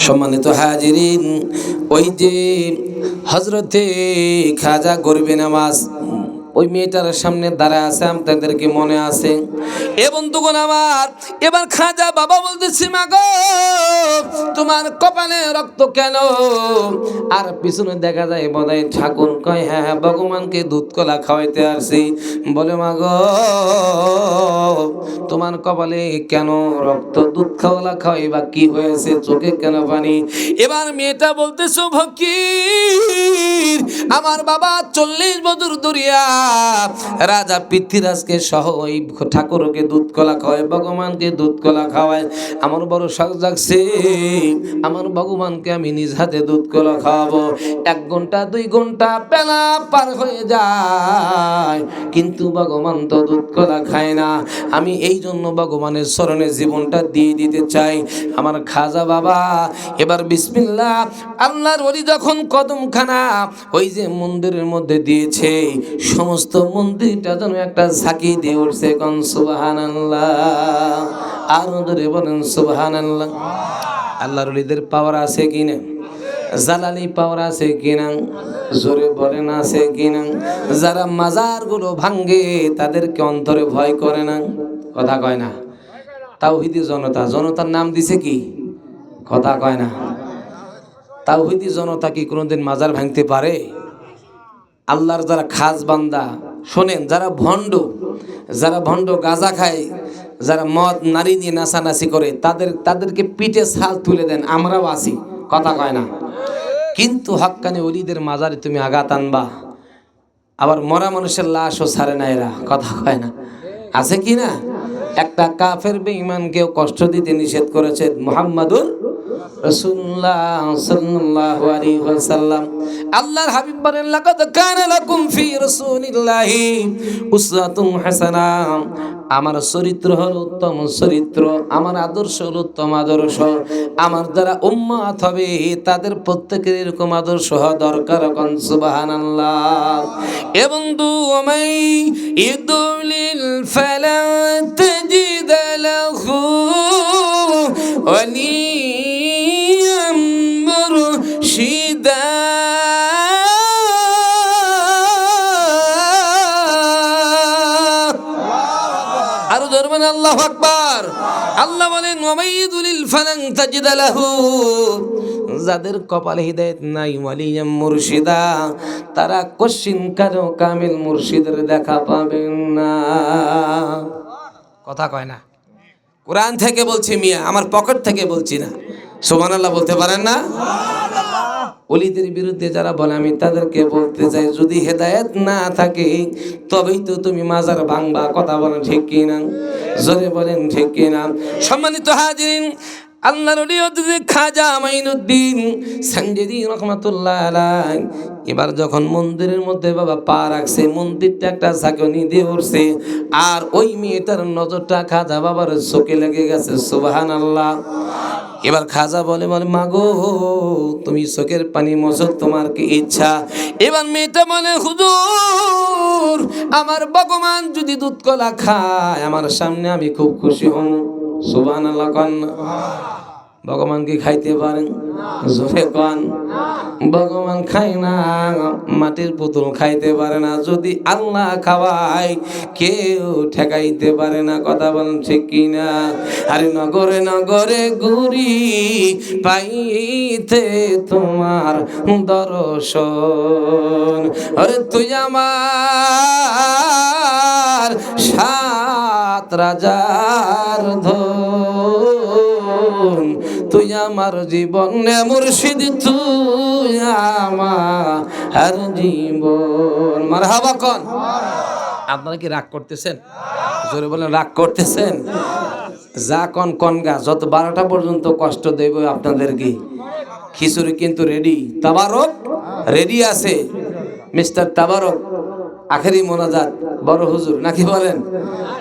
সম্মানিত হাজিরিন, ওই যে হজরতে খাজা গরিবে নামাজ ওই মেয়েটার সামনে দাঁড়ায় আছে, আপনাদেরকে মনে আছে? এ বন্ধুগণ আমার, এবার খাজা বাবা বলতেছি, মা গো তোমার কপালে রক্ত কেন? আর পিছনে দেখা যায় বোধহয় ঠাকুর কয়, হ্যাঁ হ্যাঁ ভগবানকে দুধ কলা খাওয়াইতে আসছি। বলে, মা গো তোমার কপালে কেন রক্ত? দুধ খাওয়ালা খাওয়াই বা কি হয়েছে? চোখে কেন পানি? এবার মেয়েটা বলতেছো, ফকির আমার বাবা 40 বছর দরিয়া রাজা পৃথ্বীরাজকে সহ ওই ঠাকুরকে দুধ কলা খাওয়ায়, ভগবানকে দুধ কলা খাওয়ায়। আমার বড় শখ জাগছে, আমার ভগবানকে আমি নিজ হাতে দুধ কলা খাওয়াবো। 1 ঘন্টা 2 ঘন্টা বেলা পার হয়ে যায়, কিন্তু ভগবান তো দুধ কলা খায় না। আমি এই জন্য ভগবানের চরণে জীবনটা দিয়ে দিতে চাই। আমার খাজা বাবা এবার বিসমিল্লাহ, আল্লাহর ওলি যখন কদমখানা ওই যে মন্দিরের মধ্যে দিয়েছে, সমস্ত মন্দিরটা যেন একটা ঝাঁকি দিয়ে উঠছে। কোন সুবহানাল্লাহ, আরো ধরে বলেন সুবহানাল্লাহ। আল্লাহর ওলিদের পাওয়ার আছে কিনা? জালালি পাওয়ার আছে কিনা? জোরে বলেন আছে কিনা? যারা মাজারগুলো ভাঙ্গে তাদেরকে অন্তরে ভয় করে না? কথা কয় না। তাওহীদি জনতা, জনতার নাম দিছে কি? কথা কয় না। তাওহীদি জনতা কি কোনোদিন মাজার ভাঙতে পারে? আল্লাহর যারা খাস বান্দা, শোনেন, যারা ভণ্ড গাঁজা খায়, যারা মদ নারী নিয়ে নাচানাচি করে, তাদেরকে পিঠে ছাল তুলে দেন, আমরাও আছি। কথা কয় না। কিন্তু হক্কানি ওলিদের মাজারে তুমি আঘাত আনবা, আবার মরা মানুষের লাশও ছাড়ে না এরা। কথা কয় না। আছে কি না? একটা কাফের বেঈমানকেও কষ্ট দিতে নিষেধ করেছে মুহাম্মাদুর রাসূলুল্লাহ সাল্লাল্লাহু আলাইহি ওয়াসাল্লাম। আল্লাহর হাবিব বলেন, লাকাদ কানা লাকুম ফি রাসূলিল্লাহি উসওয়াতুন হাসানাহ। আমার চরিত্র হলো উত্তম চরিত্র, আমার আদর্শ হলো উত্তম আদর্শ। আমার যারা উম্মত হবে তাদের প্রত্যেকের এরকম আদর্শ হওয়া দরকার। কোন সুবহানাল্লাহ। এবং দুমাই ইদুলিল ফালা তাজিদ লাহু ওয়ালিয়াম মুরশিদা। আরো ধরবেন আল্লাহু আকবার। আল্লাহ বলেন, ওয়ামাইদুলিল ফালান তাজিদ লাহু, যাদের কপালে হিদায়াত নাই, ওয়ালিয়াম মুরশিদা, তারা কশিন কারো কামিল মুর্শিদের দেখা পাবেন না। কথা কয় না। কোরআন থেকে বলছি মিয়া, আমার পকেট থেকে বলছি না। সুবহানাল্লাহ বলতে পারেন না? ওলিদের বিরুদ্ধে যারা বলে, আমি তাদেরকে বলতে চাই, যদি হেদায়েত না থাকে তবেই তো তুমি মাজার ভাঙবা। কথা বলেন ঠিক কিনা? জোরে বলেন ঠিক কিনা? সম্মানিত হাজিরিন, আল্লাহর ওলি হযরত খাজা মাইনুদ্দিন সানজাদি রাহমাতুল্লাহ আলাইহি এবার যখন মন্দিরের মধ্যে বাবা পা রাখছে, মন্দিরটা একটা ঝাঁকুনি দিয়ে উঠছে, আর ওই মেয়েটার নজরটা খাজা বাবার চোখে লেগে গেছে। সুবহানাল্লাহ। এবার খাজা বলে, মা গো তুমি চোখের পানি মোছো, তোমার কি ইচ্ছা? এবার মেয়েটা বলে, হুজুর আমার ভগবান যদি দুধ কলা খায় আমার সামনে, আমি খুব খুশি হব। সুবহানাল্লাহ কন। ভগবান কি খাইতে পারেন? জোরে কন। ভগবান খায় না, মাটির পুতুল খাইতে পারে না। যদি আল্লাহ খাওয়ায় কেউ ঠেকাইতে পারে না। কথা বলেন ঠিক কিনা? আরে নগরে নগরে ঘুরি পাইতে তোমার দর্শন, আরে তুই আমার 7 রাজার ধন, তুই আমার জীবন মুর্শিদ, তুই আমার জীবন। মারহাবা কোন। আপনারা কি রাগ করতেছেন? জোরে বলেন, রাগ করতেছেন? যা কোন গা, যত 12টা পর্যন্ত কষ্ট দেব আপনাদেরকে। খিচুড়ি কিন্তু রেডি, তাবারক রেডি আছে। মিস্টার তাবারক আখেরি মোনাজাত বড় হুজুর নাকি বলেন,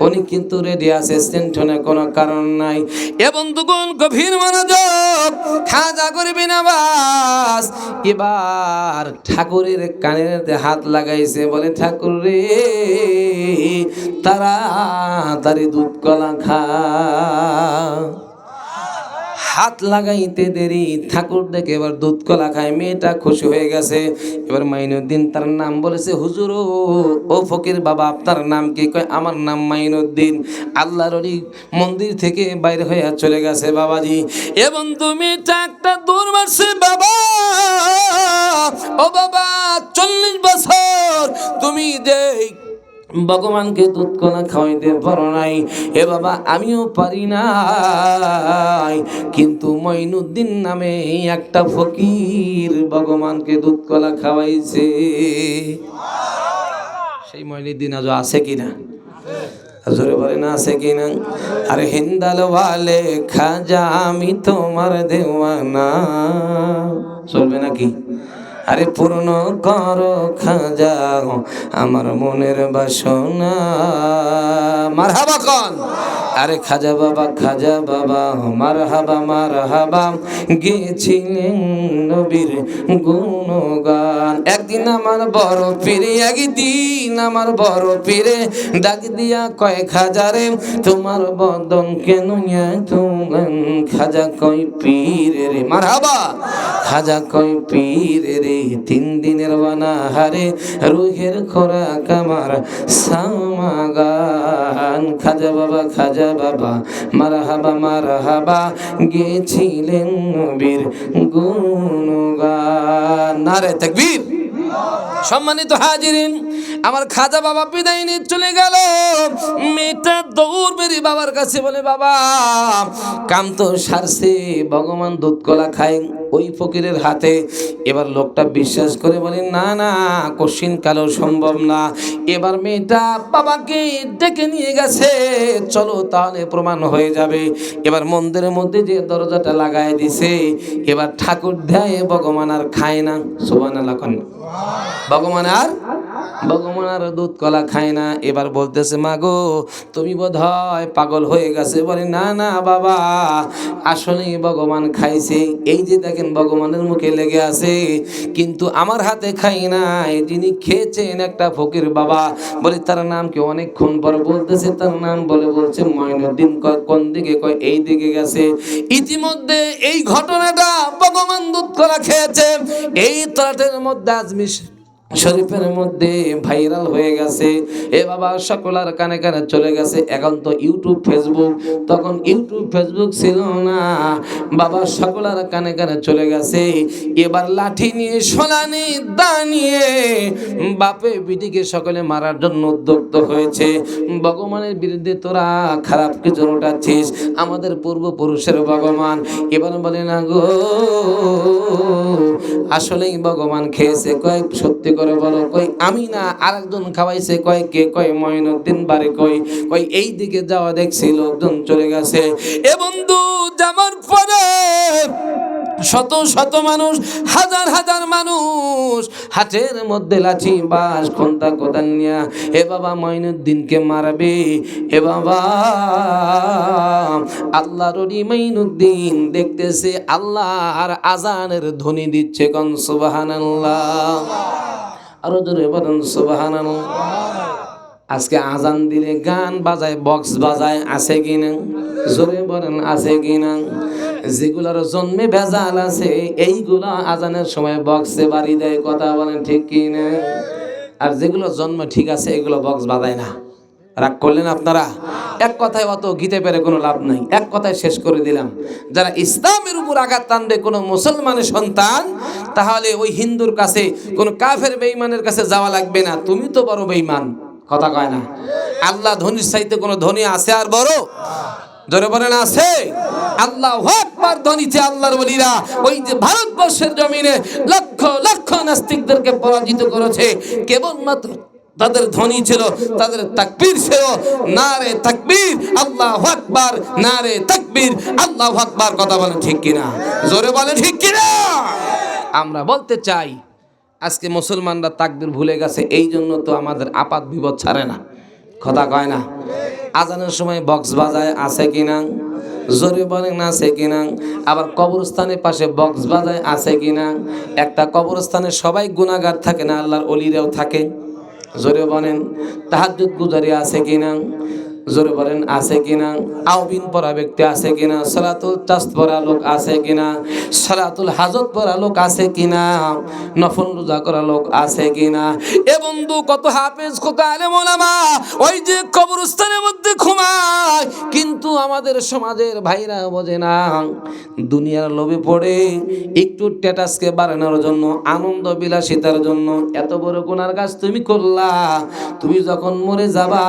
উনি কিন্তু রেডি আছে, টেনশনে কোনো কারণ নাই। এ বন্ধুগণ গভীর মনোযোগ, খাজা গরিবে নামাজ এবার ঠাকুরের কানের হাত লাগাইছে, বলে, ঠাকুর রে তাড়াতাড়ি দুধ কলা খা। হাত লাগাইতে দেরি, ঠাকুর দেখে এবার দুধ কলা খায়, মেয়েটা খুশি হয়ে গেছে। এবার মাইনুদ্দিন তার নাম বলেছে, হুজুর ও ফকির বাবা আপনার নাম কি? কয় আমার নাম মাইনুদ্দিন। আল্লাহর ওলি মন্দির থেকে বাইরে হয়ে চলে গেছে বাবাজি। এবং তুমি একটা দৌড় মারছে বাবা, ও বাবা 40 বছর তুমি যে ভগবানকে দুধ কলা খাওয়াইতে পারো নাই, এ বাবা আমিও পারি নাই, কিন্তু মঈনুদ্দিন নামে একটা ফকির ভগবানকে দুধ কলা খাওয়াইছে। সেই মঈনুদ্দিন আজও আছে কিনা? জোরে বলে না আছে কিনা? আরে হিন্দাল ওয়ালে খাজা আমি তোমার দেওয়ানা, চলবে নাকি? আরে পূর্ণ করো খাজা আমার মনের বাসনা, মারহাবা কোন? আরে খাজা বাবা মারহাবা গেছিলেন নবীর গুণগান। একদিন আমার বড় পীরে ডাক দিয়া কয় খাজা রে তোমার বদন কেন তুলেন? খাজা কয় পীরে রে, মারহাবা। খাজা কয় পীরে রে 3 দিনের বানাহারে রুহের খোরাক আমার সামাগান। খাজা বাবা মারহাবা গেছিলেন নবীর গুণগান। নারে তাকবীর। সম্মানিত হাজিরিন, আমার খাজা বাবা বিদায় নিয়ে চলে গেল। মেয়েটা দৌড় বেরিয়ে বাবার কাছে বলে, বাবা কাম তো সারছে, ভগবান দুধ কলা খায় ওই ফকিরের হাতে। এবার লোকটা বিশ্বাস করে বলে, না কশিন কালেও সম্ভব না। এবার মেয়েটা বাবাকে ডেকে নিয়ে গেছে, চলো তাহলে প্রমাণ হয়ে যাবে। এবার মন্দিরের মধ্যে যে দরজাটা লাগায় দিছে, এবার ঠাকুর দেয় ভগবান আর খায় না। সুবহানাল্লাহ। ভগবান আর দুধ কলা খায় না। এবার বলতেছে, মা গো তুমি বোধহয় পাগল হয়ে গেছে। বলে, না বাবা আসলেই ভগবান খাইছে, এই যে দেখেন ভগবানের মুখে লেগে আছে, কিন্তু আমার হাতে খাই নাই। যিনি খেয়েছেন একটা ফকির বাবা। বলে তার নাম কি? অনেকক্ষণ পর বলতেছে তার নাম, বলছে মঈনুদ্দিন। কোন দিকে? কয় এই দিকে গেছে। ইতিমধ্যে এই ঘটনাটা ভগবান দুধ কলা খেয়েছে এই তলাটের মধ্যে আজমির শরীফের মধ্যে ভাইরাল হয়ে গেছে। এ বাবা সকলার কানে কানে চলে গেছে। এখন তো ইউটিউব ফেসবুক, তখন ইউটিউব ফেসবুক ছিল না বাবা, সকলার কানে কানে চলে গেছে। এবার লাঠি নিয়ে সোলানি দাঁড়িয়ে বাপে বিটিকে সকলে মারার জন্য উদ্যুক্ত হয়েছে। ভগবানের বিরুদ্ধে তোরা খারাপ কিছু রটাচ্ছিস, আমাদের পূর্বপুরুষের ভগবান। এবার বলে, না গো আসলেই ভগবান খেয়েছে। কয় সত্যি করে বলো। কই আমি না, আরেকজন খাওয়াইছে। কয় কে? কয় মঈনুদ্দিন বাড়ি। কই এই দিকে যাওয়া দেখছি লোকজন চলে গেছে। এ বন্ধু যাবার পরে শত মানুষ, হাজার মানুষ হাতের মধ্যে লাঠি বাঁশ খন্তা কোদাল নিয়া এ বাবা মঈনুদ্দিনকে মারবে। এ বাবা আল্লাহর ওলি মঈনুদ্দিন দেখতেছে আল্লাহর আজানের ধ্বনি দিচ্ছে। কোন সুবহানাল্লাহ। আরো জোরে বলেন সুবহানাল্লাহ। আজকে আজান দিলে গান বাজায়, বক্স বাজায়, আছে কিনা? জোরে বলেন আছে কিনা? যেগুলোর জন্মে ভেজাল আছে এইগুলো আজানের সময় বক্সে বাড়ি দেয়। কথা বলেন ঠিক কিনা? আর যেগুলো জন্ম ঠিক আছে এগুলো বক্স বাজায় না। রাগ করলেন আপনারা? এক কথায় অত গীতে পেরে কোনো লাভ নাই, এক কথায় শেষ করে দিলাম। যারা ইসলামের উপর আঘাত টানবে কোনো মুসলমানের সন্তান, তাহলে ওই হিন্দুর কাছে, কোনো কাফের বেঈমানের কাছে যাওয়া লাগবে না। তুমি তো বড় বেঈমান। কথা কয় না? আল্লাহ ধনির চাইতে কোনো ধনী আছে আর বড়? জোরে বলেন আছে? আল্লাহু আকবার ধ্বনিতে আল্লাহর ওলিরা ওই যে ভারতবর্ষের জমিনে লক্ষ নাস্তিকদেরকে পরাজিত করেছে, কেবলমাত্র তাদের ধ্বনি ছিল, তাদের তাকবীর ছিল নারে তাকবীর আল্লাহু আকবার, নারে তাকবীর আল্লাহু আকবার। কথা বলেন ঠিক কিনা? জোরে বলেন ঠিক কিনা? আমরা বলতে চাই আজকে মুসলমানরা তাকবীর ভুলে গেছে, এই জন্য তো আমাদের আপাত বিপদ ছাড়ে না। কথা কয় না? আজানের সময় বক্স বাজায়, আছে কিনা? জোরে বলেন আছে কিনা? আবার কবরস্থানের পাশে বক্স বাজায়, আছে কিনা? একটা কবরস্থানে সবাই গুনাহগার থাকে না, আল্লাহর ওলিরাও থাকে। জোরে বলেন। তাহাজ্জুদ গুজারি আছে কিনা? জোরে বলেন আছে কিনা? আউবিন পড়া ব্যক্তি আছে কিনা? সালাতুল তাসবিহ পড়া লোক আছে কিনা? সালাতুল হাজত পড়া লোক আছে কিনা? নফল রোজা করা লোক আছে কিনা? এ বন্ধু, কত হাফেজ, কত আলেম ওলামা ওই যে কবরস্থানের মধ্যে ঘুমায়, কিন্তু আমাদের সমাজের ভাইরা বোঝে না, দুনিয়ার লোভে পড়ে একটু স্ট্যাটাসকে বাড়ানোর জন্য, আনন্দ বিলাসিতার জন্য এত বড় গুনার কাজ তুমি করলা। তুমি যখন মরে যাবা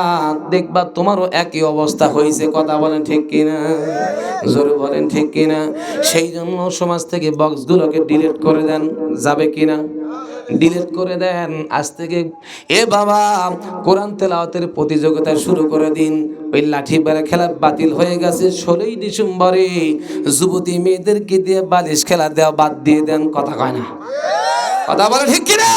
দেখবা তোমারও একই অবস্থা হয়েছে। কথা বলেন ঠিক কিনা? জোরে বলেন ঠিক কিনা? সেই জন্য সমাজ থেকে বক্সগুলোকে ডিলিট করে দেন। যাবে কিনা? ডিলিট করে দেন আজ থেকে। এ বাবা, কোরআন তেলাওয়াতের প্রতিযোগিতা শুরু করে দিন। ওই লাঠি বেড়া খেলা বাতিল হয়ে গেছে। 16ই ডিসেম্বরে যুবতী মেয়েদেরকে দিয়ে বালিশ খেলা দেওয়া বাদ দিয়ে দেন। কথা কয় না? কথা বলে ঠিক কিনা?